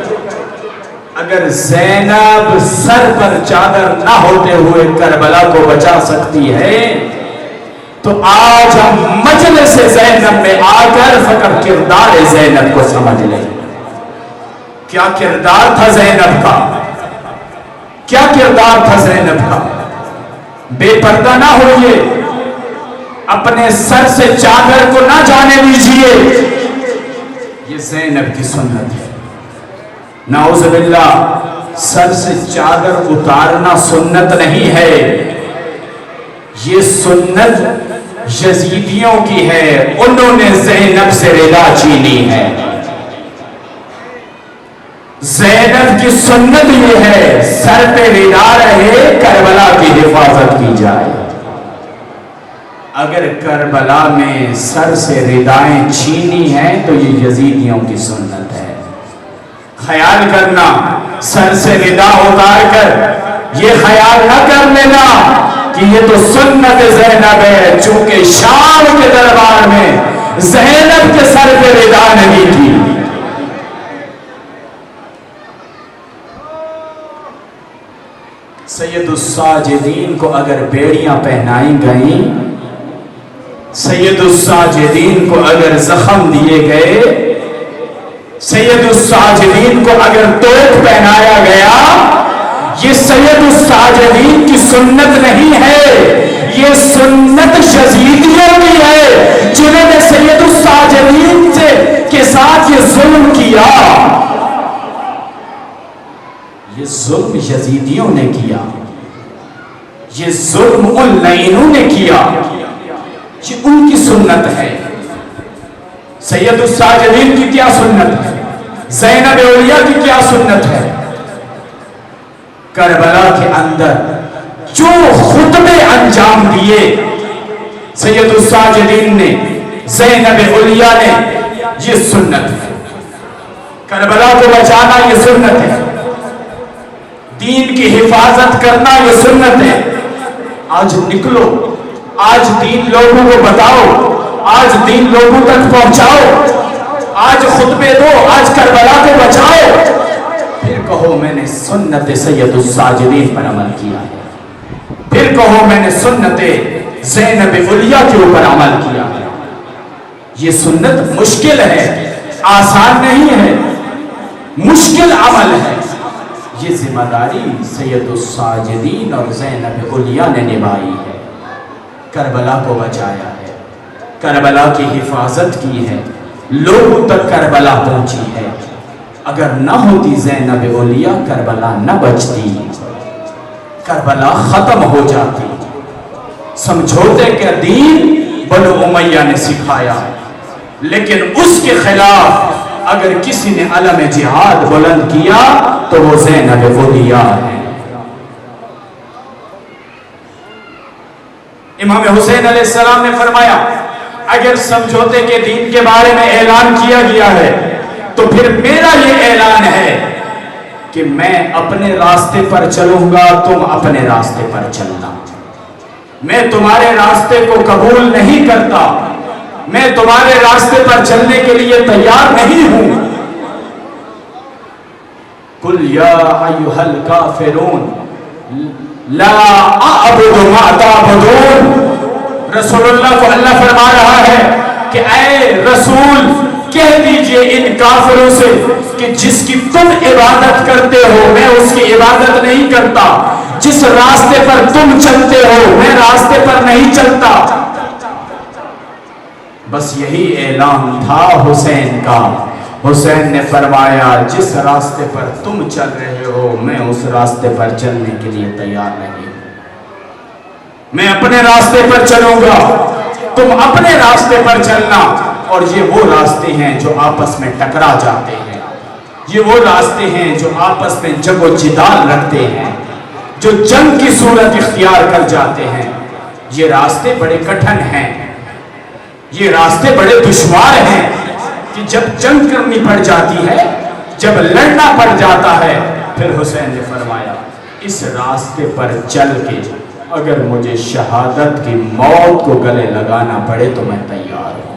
Speaker 1: اگر زینب سر پر چادر نہ ہوتے ہوئے کربلا کو بچا سکتی ہے تو آج ہم مجلس زینب میں آ کر فقط کردار زینب کو سمجھ لیں۔ کیا کردار تھا زینب کا؟ کیا کردار تھا زینب کا؟ بے پردہ نہ ہوئیے، اپنے سر سے چادر کو نہ جانے دیجئے، یہ زینب کی سنت ہے۔ نعوذ باللہ، سر سے چادر اتارنا سنت نہیں ہے، یہ سنت یزیدیوں کی ہے، انہوں نے زینب سے رضا چھینی ہے۔ زینب کی سنت یہ ہے سر پہ رضا رہے، کربلا کی حفاظت کی جائے۔ اگر کربلا میں سر سے ردائیں چھینی ہیں تو یہ یزیدیوں کی سنت ہے۔ خیال کرنا، سر سے ردا اتار کر یہ خیال نہ کر لینا کہ یہ تو سنت زینب ہے، چونکہ شام کے دربار میں زینب کے سر پہ ردا نہیں تھی۔ سید الساجدین کو اگر بیڑیاں پہنائی گئیں، سید الساجدین کو اگر زخم دیے گئے، سید الساجدین کو اگر توپ پہنایا گیا، یہ سید الساجدین کی سنت نہیں ہے، یہ سنت یزیدیوں کی ہے، جنہوں نے سید الساجدین کے ساتھ یہ ظلم کیا۔ یہ ظلم یزیدیوں نے کیا، یہ ظلم ان لعینوں نے کیا، یہ ان کی سنت ہے۔ سید الساجدین کی کیا سنت ہے؟ زینب اولیاء کی کیا سنت ہے؟ کربلا کے اندر جو خطبے انجام دیے، سید الساجدین نے، زینب علیہ نے، یہ سنت ہے۔ کربلا کو بچانا یہ سنت ہے، دین کی حفاظت کرنا یہ سنت ہے۔ آج نکلو، آج دین لوگوں کو بتاؤ، آج دین لوگوں تک پہنچاؤ، آج خطبے دو، آج کربلا کو بچاؤ، پھر کہو میں نے سنت سید الساجدین پر عمل کیا ہے، پھر کہو میں نے سنت زینب علیہ کے اوپر عمل کیا ہے۔ یہ سنت مشکل ہے، آسان نہیں ہے، مشکل عمل ہے۔ یہ ذمہ داری سید الساجدین اور زینب علیہ نے نبھائی ہے، کربلا کو بچایا ہے، کربلا کی حفاظت کی ہے، لوگوں تک کربلا پہنچی ہے۔ اگر نہ ہوتی زینب علیہ، کربلا نہ بچتی، کربلا ختم ہو جاتی۔ سمجھوتے کہ دین بنو امیہ نے سکھایا، لیکن اس کے خلاف اگر کسی نے علم جہاد بلند کیا تو وہ زینب علیہ ہے۔ امام حسین علیہ السلام نے فرمایا اگر سمجھوتے کے دین کے بارے میں اعلان کیا گیا ہے تو پھر میرا یہ اعلان ہے کہ میں اپنے راستے پر چلوں گا، تم اپنے راستے پر چلنا۔ میں تمہارے راستے کو قبول نہیں کرتا، میں تمہارے راستے پر چلنے کے لیے تیار نہیں ہوں۔ قُلْ يَا أَيُّهَا الْكَافِرُونَ لَا أَعْبُدُ مَا تَعْبُدُونَ۔ رسول اللہ کو اللہ فرما رہا ہے کہ اے رسول کہہ دیجئے ان کافروں سے کہ جس کی تم عبادت کرتے ہو میں اس کی عبادت نہیں کرتا، جس راستے پر تم چلتے ہو میں راستے پر نہیں چلتا۔ بس یہی اعلان تھا حسین کا۔ حسین نے فرمایا جس راستے پر تم چل رہے ہو میں اس راستے پر چلنے کے لیے تیار نہیں، میں اپنے راستے پر چلوں گا، تم اپنے راستے پر چلنا۔ اور یہ وہ راستے ہیں جو آپس میں ٹکرا جاتے ہیں، یہ وہ راستے ہیں جو آپس میں جگ و جدال رکھتے ہیں، جو جنگ کی صورت اختیار کر جاتے ہیں۔ یہ راستے بڑے کٹھن ہیں، یہ راستے بڑے دشوار ہیں کہ جب جنگ کرنی پڑ جاتی ہے، جب لڑنا پڑ جاتا ہے، پھر حسین نے فرمایا اس راستے پر چل کے اگر مجھے شہادت کی موت کو گلے لگانا پڑے تو میں تیار ہوں۔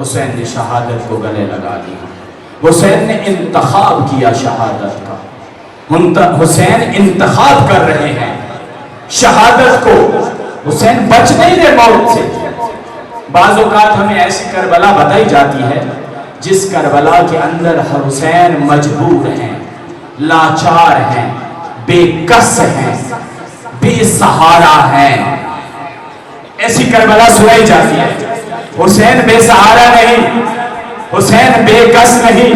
Speaker 1: حسین نے شہادت کو گلے لگا دیا، حسین نے انتخاب کیا شہادت کا، حسین انتخاب کر رہے ہیں شہادت کو۔ حسین بچ نہیں رہے موت سے۔ بعض اوقات ہمیں ایسی کربلا بتائی جاتی ہے جس کربلا کے اندر حسین مجبور ہیں، لاچار ہیں، بے کس ہیں، بے سہارا ہیں، ایسی کربلا سنائی جاتی ہے۔ حسین بے سہارا نہیں، حسین بے کس نہیں،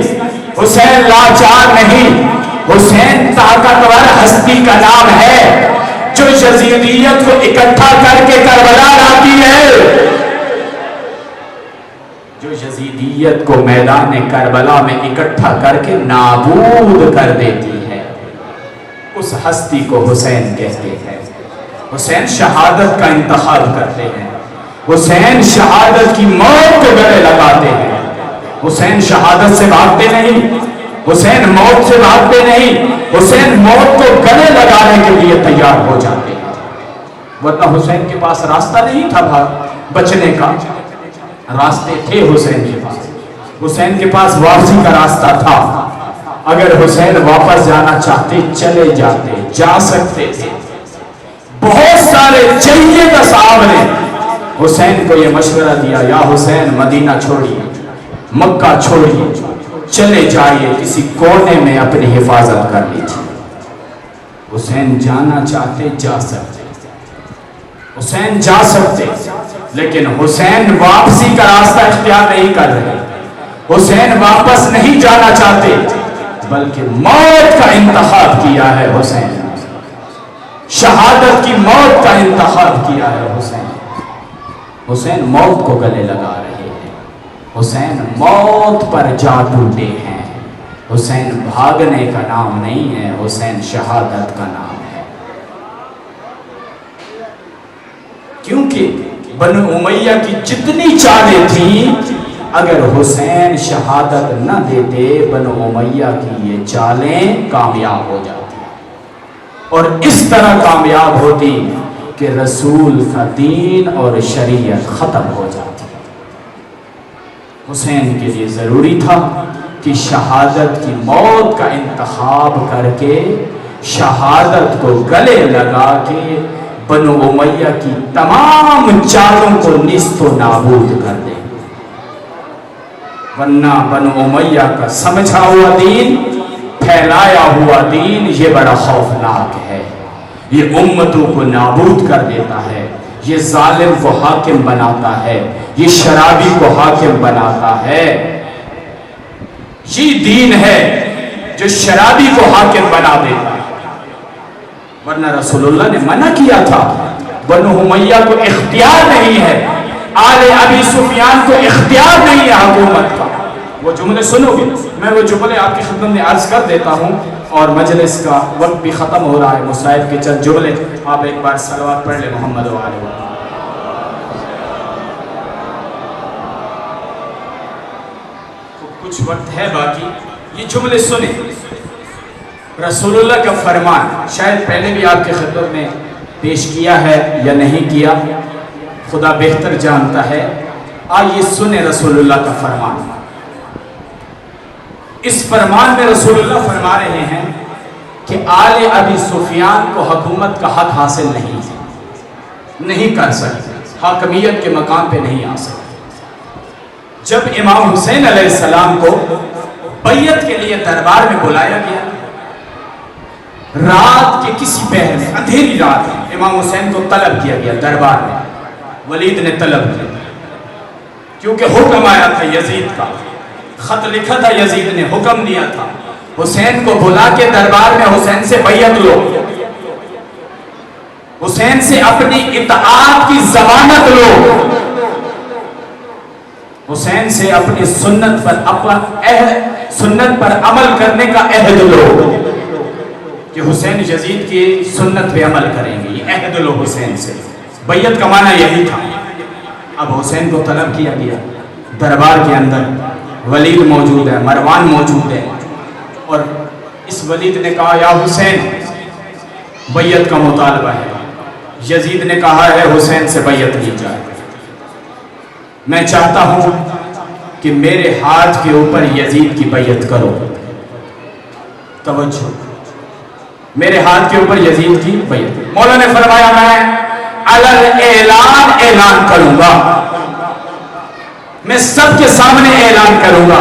Speaker 1: حسین لاچار نہیں، حسین طاقتور ہستی کا نام ہے جو یزیدیت کو اکٹھا کر کے کربلا لاتی ہے، جو یزیدیت کو میدان کربلا میں اکٹھا کر کے نابود کر دیتی ہے، اس ہستی کو حسین کہتے ہیں۔ حسین شہادت کا انتخاب کرتے ہیں، حسین شہادت کی موت کو گلے لگاتے ہیں۔ حسین شہادت سے بھاگتے نہیں، حسین موت سے بھاگتے نہیں، حسین موت کو گلے لگانے کے لیے تیار ہو جاتے ہیں۔ ورنہ حسین کے پاس راستہ نہیں تھا بچنے کا، راستے تھے حسین کے پاس، حسین کے پاس واپسی کا راستہ تھا۔ اگر حسین واپس جانا چاہتے چلے جاتے، جا سکتے تھے۔ بہت سارے جیت صاحب نے حسین کو یہ مشورہ دیا یا حسین مدینہ چھوڑیے، مکہ چھوڑیے، چلے جائیے کسی کونے میں اپنی حفاظت کر لیجیے۔ حسین جانا چاہتے جا سکتے، حسین جا سکتے، لیکن حسین واپسی کا راستہ اختیار نہیں کر رہے، حسین واپس نہیں جانا چاہتے بلکہ موت کا انتخاب کیا ہے حسین نے، شہادت کی موت کا انتخاب کیا ہے حسین۔ حسین موت کو گلے لگا رہے ہیں، حسین موت پر جا ٹوٹے ہیں۔ حسین بھاگنے کا نام نہیں ہے، حسین شہادت کا نام ہے، کیونکہ بنو امیہ کی جتنی چالیں تھیں، اگر حسین شہادت نہ دیتے بنو امیہ کی یہ چالیں کامیاب ہو جاتی، اور اس طرح کامیاب ہوتی کہ رسول کا دین اور شریعت ختم ہو جاتی۔ حسین کے لیے ضروری تھا کہ شہادت کی موت کا انتخاب کر کے شہادت کو گلے لگا کے بنو امیہ کی تمام چالوں کو نیست و نابود کر دیں، ورنہ بنو امیہ کا سمجھا ہوا دین، پھیلایا ہوا دین، یہ بڑا خوفناک ہے، یہ امتوں کو نابود کر دیتا ہے، یہ ظالم کو حاکم بناتا ہے، یہ شرابی کو حاکم بناتا ہے۔ یہ دین ہے جو شرابی کو حاکم بنا دیتا ہے، ورنہ رسول اللہ نے منع کیا تھا، بنو امیہ کو اختیار نہیں ہے، آل ابی سفیان کو اختیار نہیں ہے حکومت کا۔ وہ جملے سنو گے، میں وہ جملے آپ کی خدمت میں عرض کر دیتا ہوں، اور مجلس کا وقت بھی ختم ہو رہا ہے، مصائب کے چند جملے آپ ایک بار صلوات پڑھ لیں محمد و آلہ وسلم۔ کچھ وقت ہے باقی، یہ جملے سنیں۔ رسول اللہ کا فرمان شاید پہلے بھی آپ کی خدمت میں پیش کیا ہے یا نہیں کیا، خدا بہتر جانتا ہے، آئیے سنیں رسول اللہ کا فرمان۔ اس فرمان میں رسول اللہ فرما رہے ہیں کہ آل ابی سفیان کو حکومت کا حق حاصل نہیں کر سکتے، حاکمیت کے مقام پہ نہیں آ سکتے۔ جب امام حسین علیہ السلام کو بیعت کے لیے دربار میں بلایا گیا، رات کے کسی پہر میں، اندھیری رات میں، امام حسین کو طلب کیا گیا دربار میں، ولید نے طلب کیا کیونکہ حکم آیا تھا یزید کا، خط لکھا تھا یزید نے، حکم دیا تھا حسین کو بلا کے دربار میں حسین سے بیعت لو، حسین سے اپنی اطاعت کی ضمانت لو، حسین سے اپنی سنت پر عمل کرنے کا عہد لو کہ حسین یزید کی سنت پہ عمل کریں گے، یہ عہد لو حسین سے۔ بیعت کا معنی یہی تھا۔ اب حسین کو طلب کیا گیا، دربار کے اندر ولید موجود ہے، مروان موجود ہے، اور اس ولید نے کہا یا حسین بیعت کا مطالبہ ہے، یزید نے کہا ہے حسین سے بیعت لی جائے، میں چاہتا ہوں کہ میرے ہاتھ کے اوپر یزید کی بیعت کرو۔ توجہ، میرے ہاتھ کے اوپر یزید کی بیعت۔ مولا نے فرمایا میں اعلان کروں گا، میں سب کے سامنے اعلان کروں گا،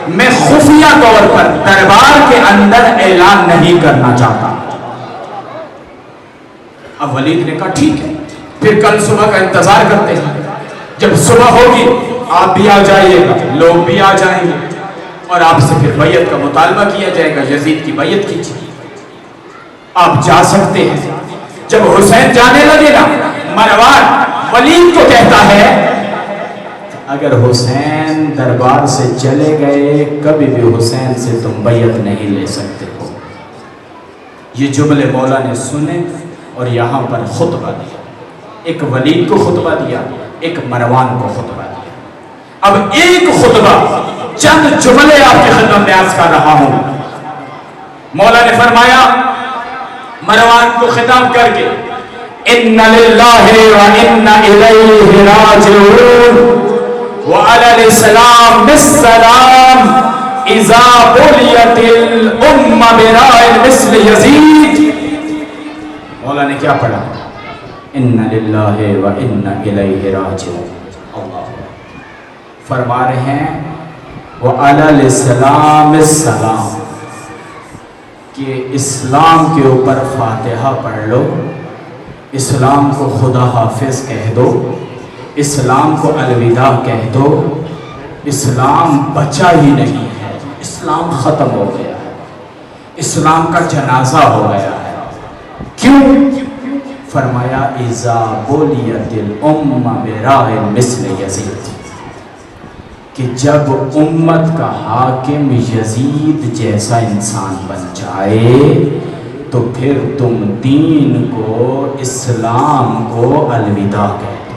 Speaker 1: میں خفیہ طور پر دربار کے اندر اعلان نہیں کرنا چاہتا۔ اب ولید نے کہا ٹھیک ہے، پھر کل صبح کا انتظار کرتے ہیں، جب صبح ہوگی آپ بھی آ جائیے گا، لوگ بھی آ جائیں گے، اور آپ سے پھر بیعت کا مطالبہ کیا جائے گا، یزید کی بیعت کیجیے، آپ جا سکتے ہیں۔ جب حسین جانے لگے نا، مروان ولید کو کہتا ہے اگر حسین دربار سے چلے گئے کبھی بھی حسین سے تم بیعت نہیں لے سکتے ہو۔ یہ جملے مولا نے سنے اور یہاں پر خطبہ دیا، ایک ولید کو خطبہ دیا، ایک مروان کو خطبہ دیا۔ اب ایک خطبہ چند جملے آپ کی خدمت میں عرض کر رہا ہوں۔ مولا نے فرمایا مروان کو خطاب کر کے ان للہ و انا الیہ راجعون وعلی السلام بالسلام اذا بلیت الامہ برائے مثل یزید۔ مولا نے کیا پڑھا؟ ان للہ و انا الیہ راجعون۔ اللہ فرما رہے ہیں وعلی السلام السلام، کہ اسلام کے اوپر فاتحہ پڑھ لو، اسلام کو خدا حافظ کہہ دو، اسلام کو الوداع کہہ دو، اسلام بچا ہی نہیں ہے، اسلام ختم ہو گیا ہے، اسلام کا جنازہ ہو گیا ہے۔ کیوں؟ فرمایا اذا بلیت الامہ برائے مثل یزید، کہ جب امت کا حاکم یزید جیسا انسان بن جائے تو پھر تم دین کو، اسلام کو الوداع کہہ دو۔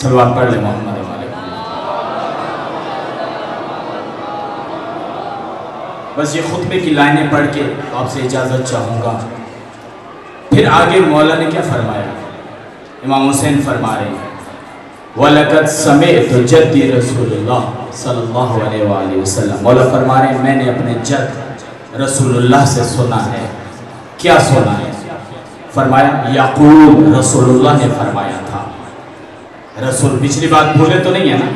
Speaker 1: صلوات پڑھ لیں محمد والے۔ بس یہ خطبے کی لائنیں پڑھ کے آپ سے اجازت چاہوں گا۔ پھر آگے مولا نے کیا فرمایا؟ امام حسین فرما رہے ہیں وَلَقَدْ سَمِعْتُ جَدِّ رسول اللہ صلی اللہ علیہ وآلہ وسلم۔ مولا فرما رہے ہیں میں نے اپنے جد رسول اللہ سے سنا ہے۔ کیا سنا ہے؟ فرمایا یقول، رسول اللہ نے فرمایا تھا۔ رسول پچھلی بات بھولے تو نہیں ہے نا،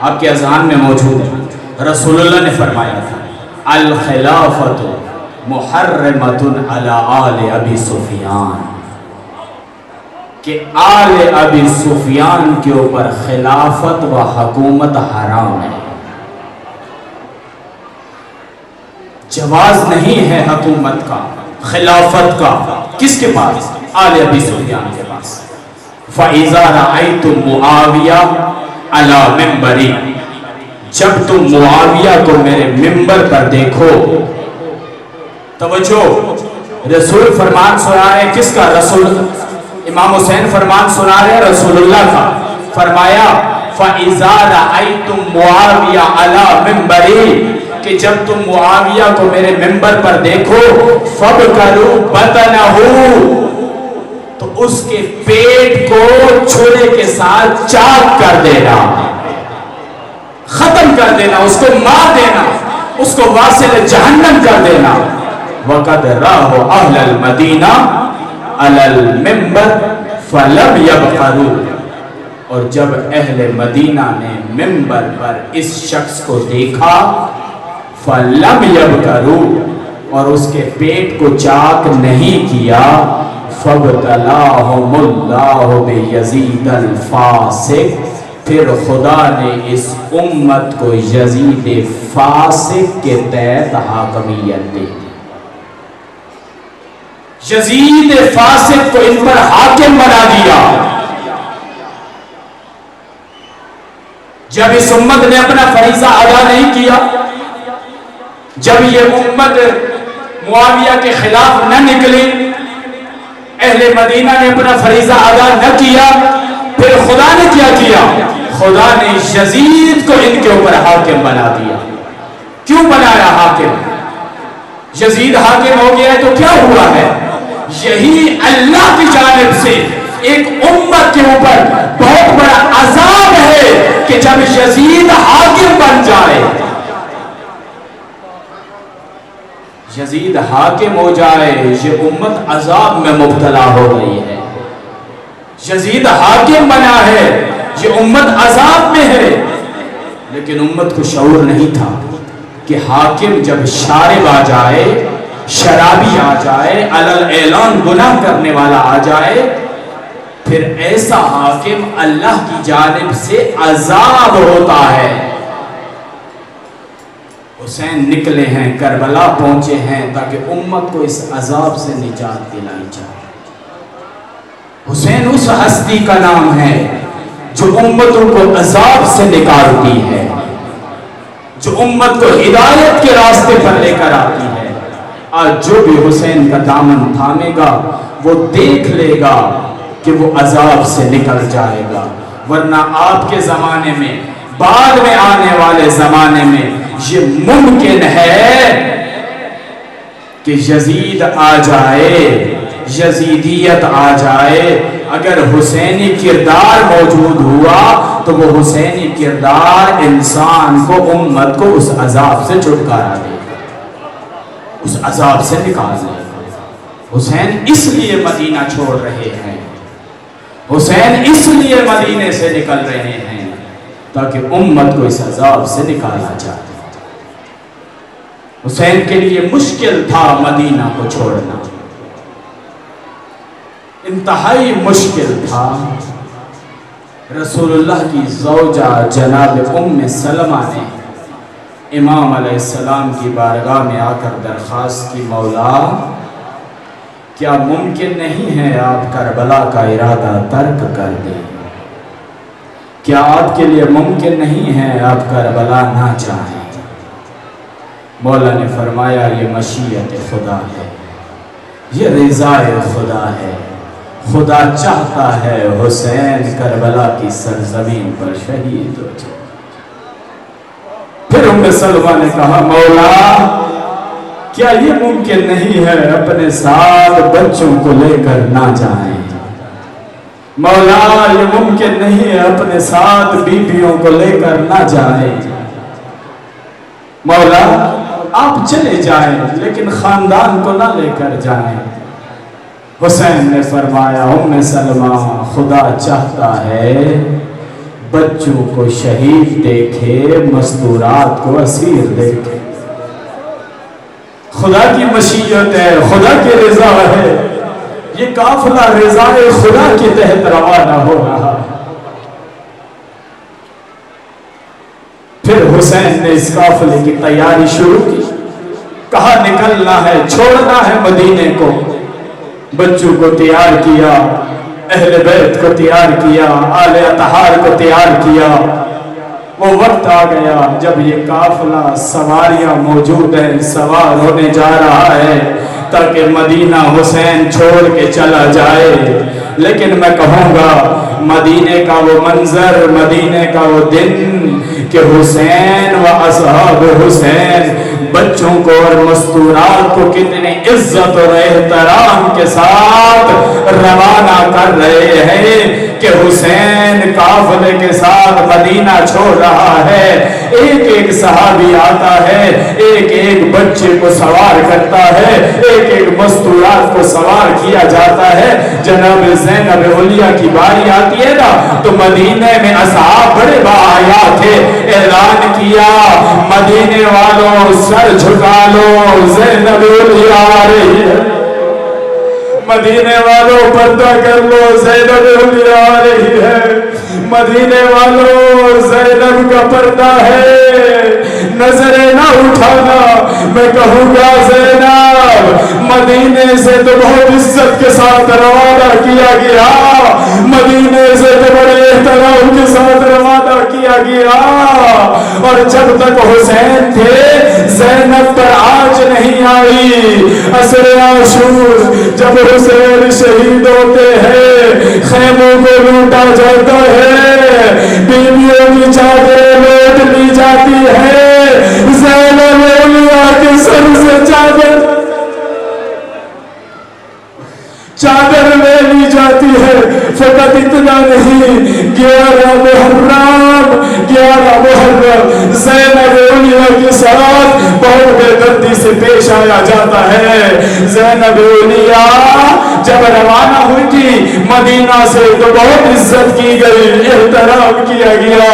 Speaker 1: آپ کے اذہان میں موجود ہے۔ رسول اللہ نے فرمایا تھا الخلافۃ محرمۃ علی آل ابی سفیان، کہ آل ابی سفیان کے اوپر خلافت و حکومت حرام ہے، جواز نہیں ہے حکومت کا، خلافت کا۔ کس کے پاس؟ آل ابی سفیان کے پاس۔ فَإِذَا رَأَيْتُمْ مُعَاوِيَةَ عَلَى مِنْبَرِي، جب تم معاویہ کو میرے ممبر پر دیکھو، توجہ، رسول فرمان سنا رہے ہیں کس کا؟ رسول امام حسین فرمان سنا رہے ہیں رسول اللہ کا۔ فرمایا فَإِذَا رَأَيْتُمْ مُعَاوِيَةَ عَلَى مِنْبَرِي، کہ جب تم معاویہ کو میرے ممبر پر دیکھو فَبْكَرُوا بَطَنَهُ، تو اس کے پیٹ کو چھوڑے کے ساتھ چاک کر دینا، ختم کر دینا، اس کو مار دینا، اس کو واصل جہنم کر دینا۔ وَقَدْ رَاهُ أَهْلَ الْمَدِينَةِ عَلَى الْمِنْبَرِ فَلَمْ يَبْخَرُوا، اور جب اہل مدینہ نے ممبر پر اس شخص کو دیکھا فَلَمْ يَبْخَرُوا، اور اس کے پیٹ کو چاک نہیں کیا، فَابْتَلَاهُمُ اللَّهُ بِيَزِيدَ الْفَاسِقِ، پھر خدا نے اس امت کو یزید فاسق کے تحت حاکمیت دے دی۔ یزید فاسق کو ان پر حاکم بنا دیا۔ جب اس امت نے اپنا فریضہ ادا نہیں کیا، جب یہ امت معاویہ کے خلاف نہ نکلی، اہل مدینہ نے اپنا فریضہ ادا نہ کیا، پھر خدا نے کیا کیا؟ خدا نے یزید کو ان کے اوپر حاکم بنا دیا۔ کیوں بنایا حاکم؟ یزید حاکم ہو گیا ہے تو کیا ہوا ہے؟ یہی اللہ کی جانب سے ایک امت کے اوپر بہت بڑا عذاب ہے کہ جب یزید حاکم بن جائے، یزید حاکم ہو جائے، یہ امت عذاب میں مبتلا ہو گئی ہے۔ یزید حاکم بنا ہے، یہ امت عذاب میں ہے، لیکن امت کو شعور نہیں تھا کہ حاکم جب شارب آ جائے، شرابی آ جائے، علل اعلان گناہ کرنے والا آ جائے، پھر ایسا حاکم اللہ کی جانب سے عذاب ہوتا ہے۔ حسین نکلے ہیں، کربلا پہنچے ہیں تاکہ امت کو اس عذاب سے نجات دلائی جائے۔ حسین اس ہستی کا نام ہے جو امتوں کو عذاب سے نکالتی ہے، جو امت کو ہدایت کے راستے پر لے کر آتی ہے۔ آج جو بھی حسین کا دامن تھامے گا وہ دیکھ لے گا کہ وہ عذاب سے نکل جائے گا، ورنہ آپ کے زمانے میں، بعد میں آنے والے زمانے میں یہ ممکن ہے کہ یزید آ جائے، یزیدیت آ جائے۔ اگر حسینی کردار موجود ہوا تو وہ حسینی کردار انسان کو، امت کو اس عذاب سے چھٹکارا دے گا، اس عذاب سے نکال دے گا۔ حسین اس لیے مدینہ چھوڑ رہے ہیں، حسین اس لیے مدینے سے نکل رہے ہیں تاکہ امت کو اس عذاب سے نکالا جائے۔ حسین کے لیے مشکل تھا مدینہ کو چھوڑنا، انتہائی مشکل تھا۔ رسول اللہ کی زوجہ جناب ام سلمہ نے امام علیہ السلام کی بارگاہ میں آ کر درخواست کی، مولا کیا ممکن نہیں ہے آپ کربلا کا ارادہ ترک کر دیں؟ کیا آپ کے لیے ممکن نہیں ہے آپ کربلا نہ جائیں؟ مولا نے فرمایا یہ مشیت خدا ہے، یہ رضا خدا ہے۔ خدا چاہتا ہے حسین کربلا کی سرزمین پر شہید ہو جائے۔ پھر ام سلمہ نے کہا مولا کیا یہ ممکن نہیں ہے اپنے ساتھ بچوں کو لے کر نہ جائیں؟ مولا یہ ممکن نہیں ہے اپنے ساتھ بیویوں کو لے کر نہ جائیں۔ مولا آپ چلے جائیں لیکن خاندان کو نہ لے کر جائیں۔ حسین نے فرمایا ام سلمہ خدا چاہتا ہے بچوں کو شہید دیکھے، مستورات کو اسیر دیکھے۔ خدا کی مشیت ہے، خدا کی رضا ہے، یہ قافلہ رضائے خدا کے تحت روانہ ہو رہا ہے۔ پھر حسین نے اس قافلے کی تیاری شروع کی، کہا نکلنا ہے، چھوڑنا ہے مدینے کو۔ بچوں کو تیار کیا، اہل بیت کو تیار کیا، آل اطہار کو تیار کیا۔ وہ وقت آ گیا جب یہ قافلہ سواریاں موجود ہیں، سوار ہونے جا رہا ہے تاکہ مدینہ حسین چھوڑ کے چلا جائے۔ لیکن میں کہوں گا مدینے کا وہ منظر، مدینے کا وہ دن کہ حسین و اصحاب حسین بچوں کو اور مستورات کو کتنی عزت اور احترام کے ساتھ روانہ کر رہے ہیں کہ حسین قافلے کے ساتھ مدینہ چھوڑ رہا ہے۔ ایک ایک صحابی آتا ہے، ایک ایک بچے کو سوار کرتا ہے، ایک ایک مستورات کو سوار کیا جاتا ہے۔ جناب زینب علیہ کی باری آتی ہے نا تو مدینے میں اصحاب بڑے باحیا تھے، اعلان کیا مدینے والوں سر جھکا لو، زینب علیہ آ رہی ہے، مدینے والوں پردہ کر لو، زینب علیہ آ رہی ہے، مدینے والوں زینب کا پردہ ہے، نظریں نہ اٹھانا۔ میں کہوں گا زینب مدینے سے تو بہت عزت کے ساتھ روانہ کیا گیا، مدینے سے تو بڑے احترام کے ساتھ روانہ کیا گیا، اور جب تک حسین تھے زینب پر آنچ نہیں آئی۔ عصر عاشور جب حسین شہید ہوتے ہیں، خیموں کو لوٹا جاتا ہے، بیویوں کی چادریں لوٹ لی جاتی ہے، زینب علیہ کے سر سے چادر لے لی جاتی ہے۔ فقط اتنا نہیں، 11 محرم زینب علیہ کے ساتھ بہت بے دردی سے پیش آیا جاتا ہے۔ زینب علیہ جب روانہ ہوئی تھی مدینہ سے تو بہت عزت کی گئی، احترام کیا گیا،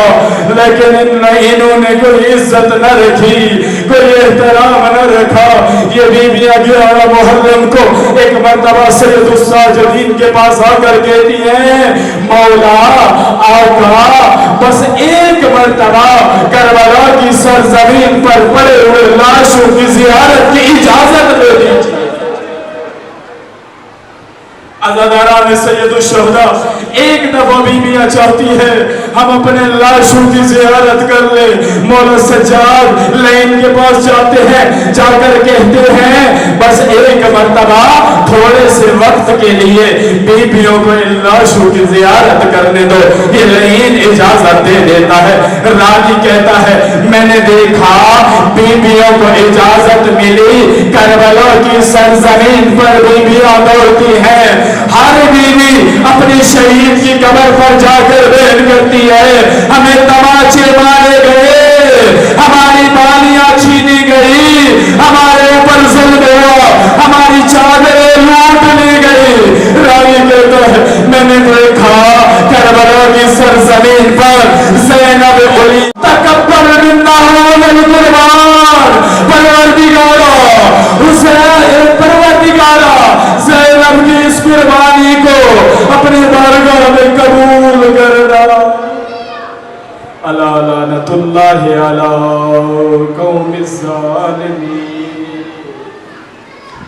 Speaker 1: لیکن انہوں نے کوئی عزت نہ رکھی، کوئی احترام نہ رکھا۔ یہ بیویاں 11 محرم کو ایک مرتبہ سید الساجدین کے پاس آ کر کہتی ہیں مولا آقا بس ایک مرتبہ کربلا کی سرزمین پر پڑے ہوئے لاشوں کی زیارت کی اجازت دے دیجیے۔ عزاداران سید الشہداء ایک دفعہ بیویاں چاہتی ہے ہم اپنے لاشوں کی زیارت کر لیں۔ مولا سجاد لین کے پاس جاتے ہیں، جا کر کہتے ہیں بس ایک مرتبہ تھوڑے سے وقت کے لیے بیویوں کو ان لاشوں کی زیارت کرنے دو۔ یہ لین اجازت دے دیتا ہے۔ راوی کہتا ہے میں نے دیکھا بیویوں کو اجازت ملی، کربلا کی سرزمین پر بیویاں دوڑتی ہیں، ہر بیوی اپنی شہید کی قبر پر جا کر بیان کرتی ہے ہمیں تماچے مارے گئے، ہماری بالیاں چھینی گئی، ہمارے اوپر ظلم ہوا، ہماری چادریں لوٹ لی گئی۔ راوی کہتا ہے میں نے دیکھا کربلا کی سرزمین پر زینب علی تکبر منا القربان، پروردگارا حسین، پروردگارا زینب کی اس قربانی کو اپنی بارگاہ میں قبول کرنا۔ الا لعنت اللہ علی قوم الظالمین۔